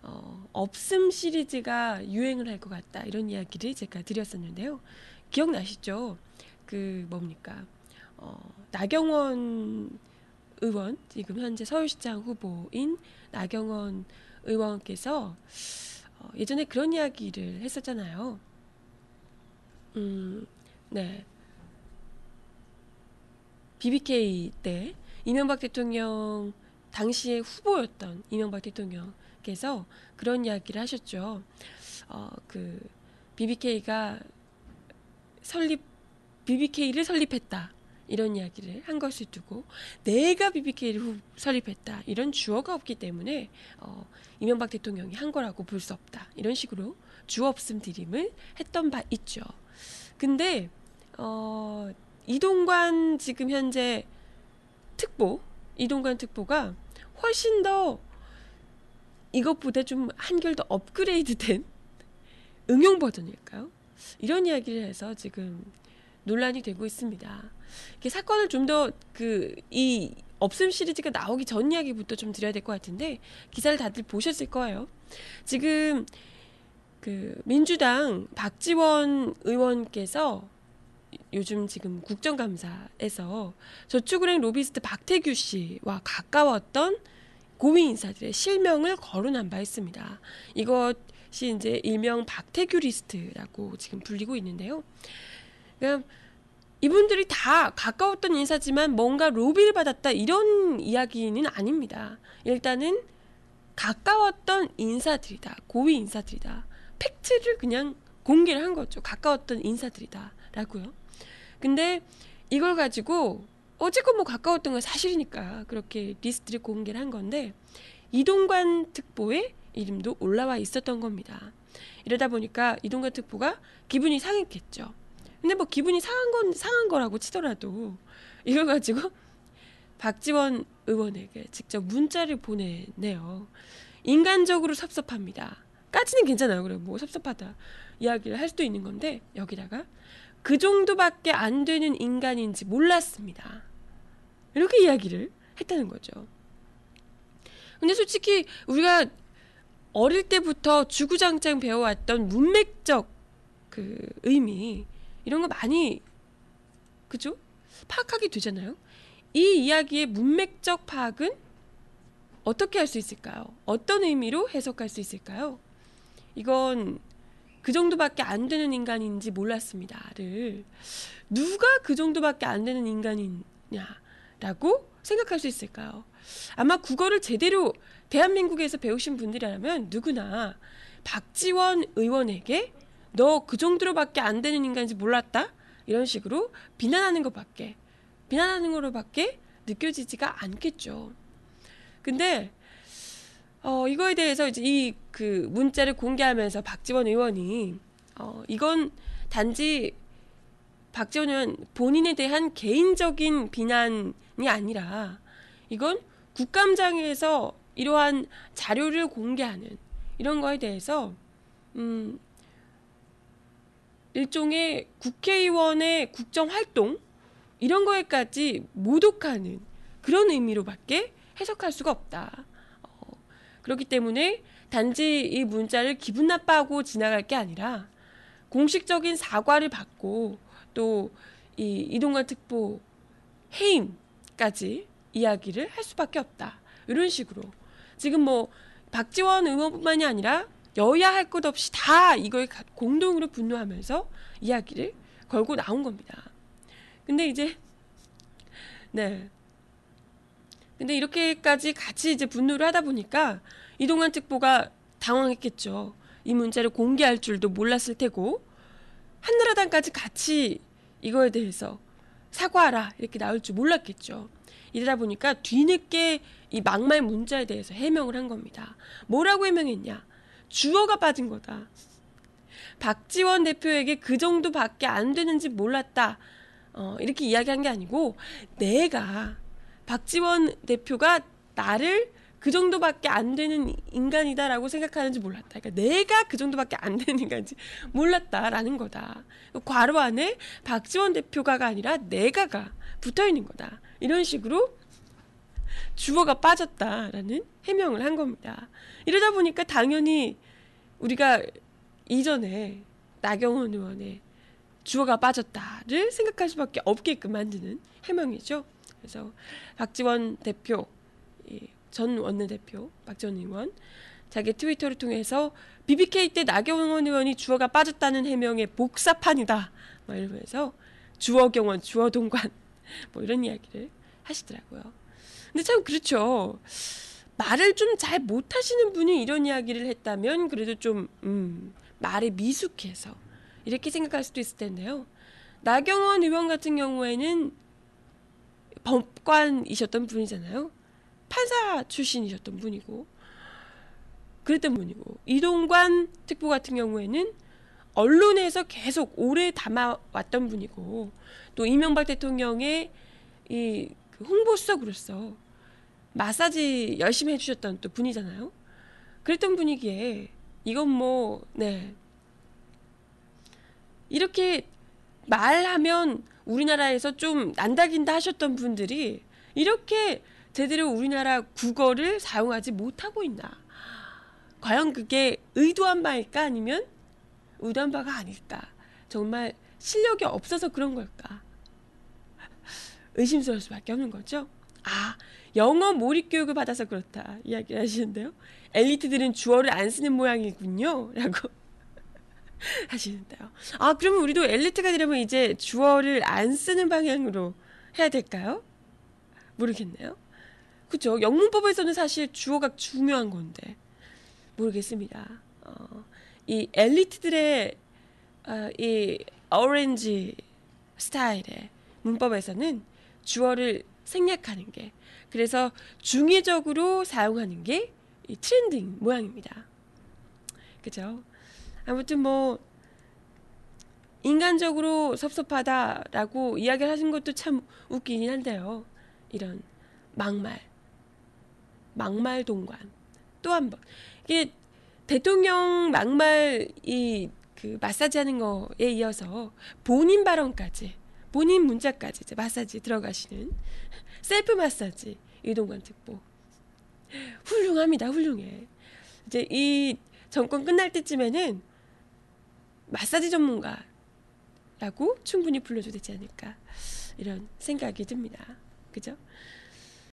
없음 시리즈가 유행을 할 것 같다 이런 이야기를 제가 드렸었는데요. 기억나시죠? 그 뭡니까? 나경원 의원, 지금 현재 서울시장 후보인 나경원 의원께서 예전에 그런 이야기를 했었잖아요. 네. BBK 때 이명박 대통령 당시의 후보였던 이명박 대통령께서 그런 이야기를 하셨죠. 그 BBK가 BBK를 설립했다. 이런 이야기를 한 것을 두고 내가 BBK를 설립했다. 이런 주어가 없기 때문에 이명박 대통령이 한 거라고 볼 수 없다. 이런 식으로 주어 없음 드림을 했던 바 있죠. 근데 이동관 지금 현재 이동관 특보가 훨씬 더 이것보다 좀 한결 더 업그레이드된 응용 버전일까요? 이런 이야기를 해서 지금 논란이 되고 있습니다. 이렇게 사건을 좀 더 이 없음 시리즈가 나오기 전 이야기부터 좀 드려야 될 것 같은데 기사를 다들 보셨을 거예요. 지금 민주당 박지원 의원께서 요즘 지금 국정감사에서 저축은행 로비스트 박태규 씨와 가까웠던 고위 인사들의 실명을 거론한 바 있습니다. 이것이 이제 일명 박태규 리스트라고 지금 불리고 있는데요. 그러니까 이분들이 다 가까웠던 인사지만 뭔가 로비를 받았다 이런 이야기는 아닙니다. 일단은 가까웠던 인사들이다. 고위 인사들이다. 팩트를 그냥 공개를 한 거죠. 가까웠던 인사들이다 라고요. 근데 이걸 가지고 어쨌건 뭐 가까웠던 건 사실이니까 그렇게 리스트를 공개를 한 건데 이동관 특보의 이름도 올라와 있었던 겁니다. 이러다 보니까 이동관 특보가 기분이 상했겠죠. 근데 뭐 기분이 상한 거라고 치더라도 이걸 가지고 박지원 의원에게 직접 문자를 보내네요. 인간적으로 섭섭합니다. 까지는 괜찮아요. 그래 뭐 섭섭하다 이야기를 할 수도 있는 건데 여기다가 그 정도밖에 안 되는 인간인지 몰랐습니다. 이렇게 이야기를 했다는 거죠. 근데 솔직히 우리가 어릴 때부터 주구장창 배워왔던 문맥적 의미 이런 거 많이 그죠? 파악하게 되잖아요. 이 이야기의 문맥적 파악은 어떻게 할 수 있을까요? 어떤 의미로 해석할 수 있을까요? 이건 그 정도밖에 안 되는 인간인지 몰랐습니다를 누가 그 정도밖에 안 되는 인간이냐라고 생각할 수 있을까요? 아마 국어를 제대로 대한민국에서 배우신 분들이라면 누구나 박지원 의원에게 너 그 정도로밖에 안 되는 인간인지 몰랐다? 이런 식으로 비난하는 거로밖에 느껴지지가 않겠죠. 근데 이거에 대해서 이제 문자를 공개하면서 박지원 의원이 이건 단지 박지원 의원 본인에 대한 개인적인 비난이 아니라 이건 국감장에서 이러한 자료를 공개하는 이런 거에 대해서 일종의 국회의원의 국정활동 이런 거에까지 모독하는 그런 의미로밖에 해석할 수가 없다. 그렇기 때문에 단지 이 문자를 기분 나빠하고 지나갈 게 아니라 공식적인 사과를 받고 또 이 이동관 특보 해임까지 이야기를 할 수밖에 없다. 이런 식으로 지금 뭐 박지원 의원뿐만이 아니라 여야 할 것 없이 다 이걸 공동으로 분노하면서 이야기를 걸고 나온 겁니다. 근데 이제 근데 이렇게까지 같이 이제 분노를 하다 보니까 이동관 특보가 당황했겠죠. 이 문자를 공개할 줄도 몰랐을 테고 한나라당까지 같이 이거에 대해서 사과하라 이렇게 나올 줄 몰랐겠죠. 이러다 보니까 뒤늦게 이 막말 문자에 대해서 해명을 한 겁니다. 뭐라고 해명했냐? 주어가 빠진 거다. 박지원 대표에게 그 정도밖에 안 되는지 몰랐다. 이렇게 이야기한 게 아니고 내가 박지원 대표가 나를 그 정도밖에 안 되는 인간이다라고 생각하는지 몰랐다. 그러니까 내가 그 정도밖에 안 되는 인간인지 몰랐다라는 거다. 괄호 안에 박지원 대표가가 아니라 내가가 붙어있는 거다. 이런 식으로 주어가 빠졌다라는 해명을 한 겁니다. 이러다 보니까 당연히 우리가 이전에 나경원 의원의 주어가 빠졌다를 생각할 수밖에 없게끔 만드는 해명이죠. 그래서 박지원 대표, 전 원내대표 박지원 의원 자기 트위터를 통해서 BBK 때 나경원 의원이 주어가 빠졌다는 해명의 복사판이다 뭐 이러면서 주어경원, 주어동관 뭐 이런 이야기를 하시더라고요. 근데 참 그렇죠. 말을 좀 잘 못하시는 분이 이런 이야기를 했다면 그래도 좀 말에 미숙해서 이렇게 생각할 수도 있을 텐데요. 나경원 의원 같은 경우에는 법관이셨던 분이잖아요. 판사 출신이셨던 분이고 그랬던 분이고 이동관 특보 같은 경우에는 언론에서 계속 오래 담아왔던 분이고 또 이명박 대통령의 이 홍보수석으로서 마사지 열심히 해주셨던 또 분이잖아요. 그랬던 분이기에 이건 뭐 네 이렇게 말하면 우리나라에서 좀 난다긴다 하셨던 분들이 이렇게 제대로 우리나라 국어를 사용하지 못하고 있나. 과연 그게 의도한 바일까 아니면 의도한 바가 아닐까. 정말 실력이 없어서 그런 걸까. 의심스러울 수밖에 없는 거죠. 아, 영어 몰입 교육을 받아서 그렇다 이야기를 하시는데요. 엘리트들은 주어를 안 쓰는 모양이군요 라고 하시는데요. 아, 그러면 우리도 엘리트가 되려면 이제 주어를 안 쓰는 방향으로 해야 될까요? 모르겠네요. 그죠? 영문법에서는 사실 주어가 중요한 건데 모르겠습니다. 이 엘리트들의 이 오렌지 스타일의 문법에서는 주어를 생략하는 게 그래서 중의적으로 사용하는 게 이 트렌드인 모양입니다. 그죠? 아무튼 뭐 인간적으로 섭섭하다라고 이야기를 하신 것도 참 웃기긴 한데요. 이런 막말 동관 또 한 번 이게 대통령 막말 그 마사지 하는 거에 이어서 본인 발언까지 본인 문자까지 이제 마사지 들어가시는 셀프 마사지 이동관 특보 훌륭합니다. 훌륭해. 이제 이 정권 끝날 때쯤에는 마사지 전문가라고 충분히 불러도 되지 않을까 이런 생각이 듭니다. 그죠?